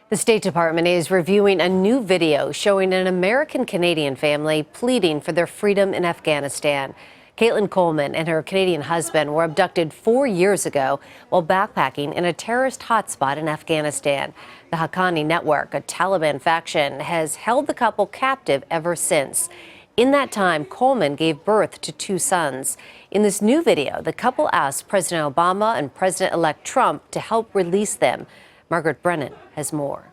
The State Department is reviewing a new video showing an American-Canadian family pleading for their freedom in Afghanistan. Caitlin Coleman and her Canadian husband were abducted 4 years ago while backpacking in a terrorist hotspot in Afghanistan. The Haqqani Network, a Taliban faction, has held the couple captive ever since. In that time, Coleman gave birth to 2 sons. In this new video, the couple asked President Obama and President-elect Trump to help release them. Margaret Brennan has more.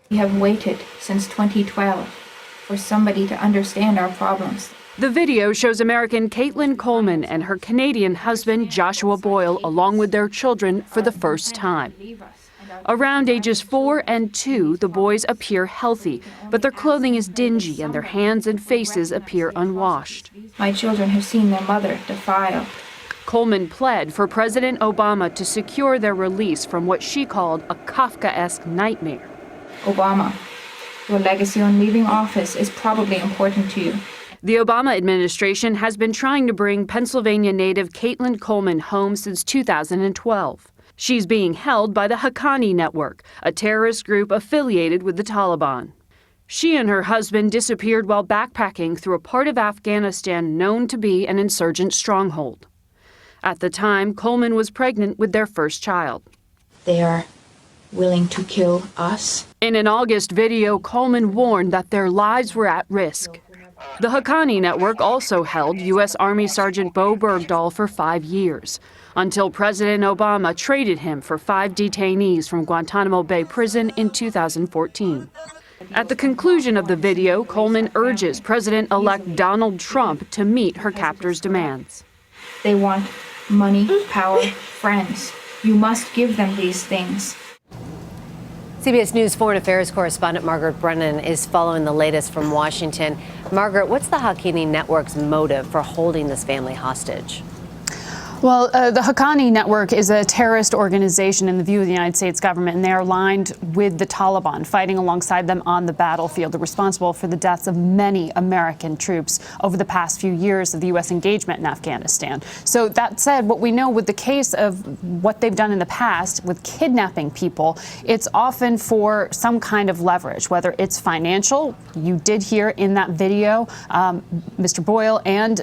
We have waited since 2012 for somebody to understand our problems. The video shows American Caitlin Coleman and her Canadian husband Joshua Boyle, along with their children, for the first time. Around ages 4 and 2, the boys appear healthy, but their clothing is dingy and their hands and faces appear unwashed. My children have seen their mother defiled. Coleman pled for President Obama to secure their release from what she called a Kafkaesque nightmare. Obama, your legacy on leaving office is probably important to you. The Obama administration has been trying to bring Pennsylvania native Caitlin Coleman home since 2012. She's being held by the Haqqani Network, a terrorist group affiliated with the Taliban. She and her husband disappeared while backpacking through a part of Afghanistan known to be an insurgent stronghold. At the time, Coleman was pregnant with their first child. They are willing to kill us. In an August video, Coleman warned that their lives were at risk. The Haqqani Network also held U.S. Army Sergeant Bo Bergdahl for 5 years, until President Obama traded him for 5 detainees from Guantanamo Bay Prison in 2014. At the conclusion of the video, Coleman urges President-elect Donald Trump to meet her captors' demands. They want money, power, friends. You must give them these things. CBS News Foreign Affairs correspondent Margaret Brennan is following the latest from Washington. Margaret, what's the Haqqani Network's motive for holding this family hostage? Well, the Haqqani Network is a terrorist organization in the view of the United States government, and they are aligned with the Taliban, fighting alongside them on the battlefield. They're responsible for the deaths of many American troops over the past few years of the U.S. engagement in Afghanistan. So that said, what we know with the case of what they've done in the past with kidnapping people, it's often for some kind of leverage, whether it's financial. You did hear in that video Mr. Boyle and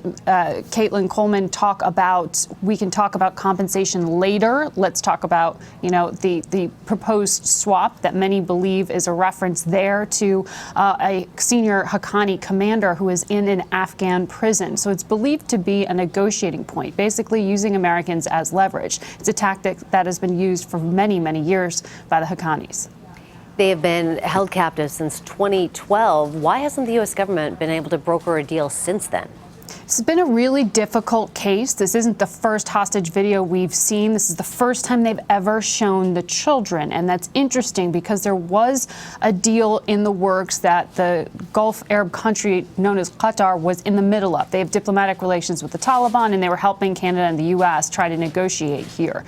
Caitlin Coleman talk about, we can talk about compensation later. Let's talk about, the proposed swap that many believe is a reference there to a senior Haqqani commander who is in an Afghan prison. So it's believed to be a negotiating point, basically using Americans as leverage. It's a tactic that has been used for many, many years by the Haqqanis. They have been held captive since 2012. Why hasn't the U.S. government been able to broker a deal since then? It's been a really difficult case. This isn't the first hostage video we've seen. This is the first time they've ever shown the children. And that's interesting because there was a deal in the works that the Gulf Arab country known as Qatar was in the middle of. They have diplomatic relations with the Taliban, and they were helping Canada and the U.S. try to negotiate here.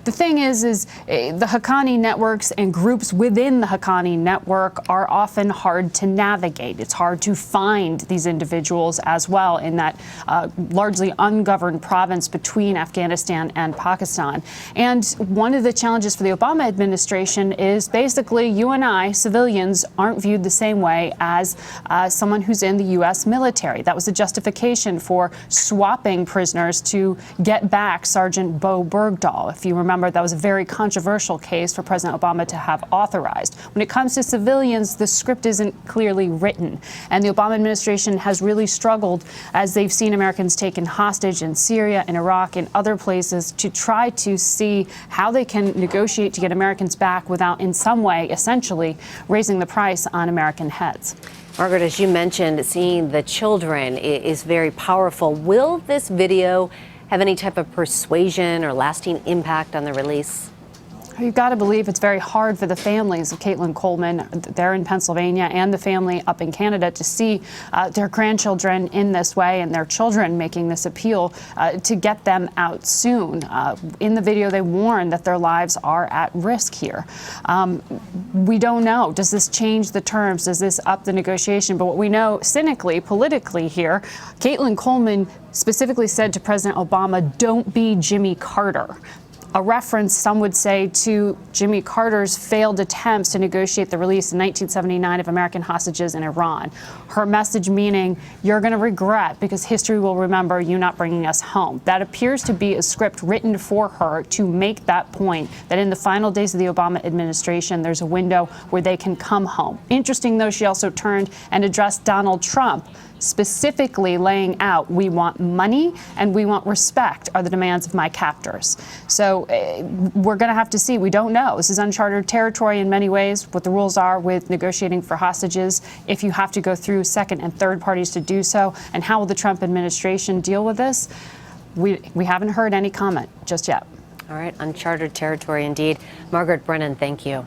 The thing is the Haqqani networks and groups within the Haqqani network are often hard to navigate. It's hard to find these individuals as well in that largely ungoverned province between Afghanistan and Pakistan. And one of the challenges for the Obama administration is basically you and I, civilians, aren't viewed the same way as someone who's in the U.S. military. That was the justification for swapping prisoners to get back Sergeant Bo Bergdahl. If you remember, that was a very controversial case for President Obama to have authorized. When it comes to civilians, the script isn't clearly written. And the Obama administration has really struggled as they've seen Americans taken hostage in Syria, in Iraq, and other places to try to see how they can negotiate to get Americans back without in some way essentially raising the price on American heads. Margaret, as you mentioned, seeing the children is very powerful. Will this video have any type of persuasion or lasting impact on the release? You've got to believe it's very hard for the families of Caitlin Coleman there in Pennsylvania and the family up in Canada to see their grandchildren in this way and their children making this appeal to get them out soon. In the video, they warn that their lives are at risk here. We don't know. Does this change the terms? Does this up the negotiation? But what we know cynically, politically here, Caitlin Coleman specifically said to President Obama, "Don't be Jimmy Carter." a reference, some would say, to Jimmy Carter's failed attempts to negotiate the release in 1979 of American hostages in Iran. Her message meaning, you're going to regret because history will remember you not bringing us home. That appears to be a script written for her to make that point, that in the final days of the Obama administration, there's a window where they can come home. Interesting, though, she also turned and addressed Donald Trump, specifically laying out, we want money and we want respect are the demands of my captors. So we're going to have to see. We don't know. This is uncharted territory in many ways, what the rules are with negotiating for hostages, if you have to go through second and third parties to do so, and how will the Trump administration deal with this? We haven't heard any comment just yet. All right, uncharted territory indeed. Margaret Brennan, thank you.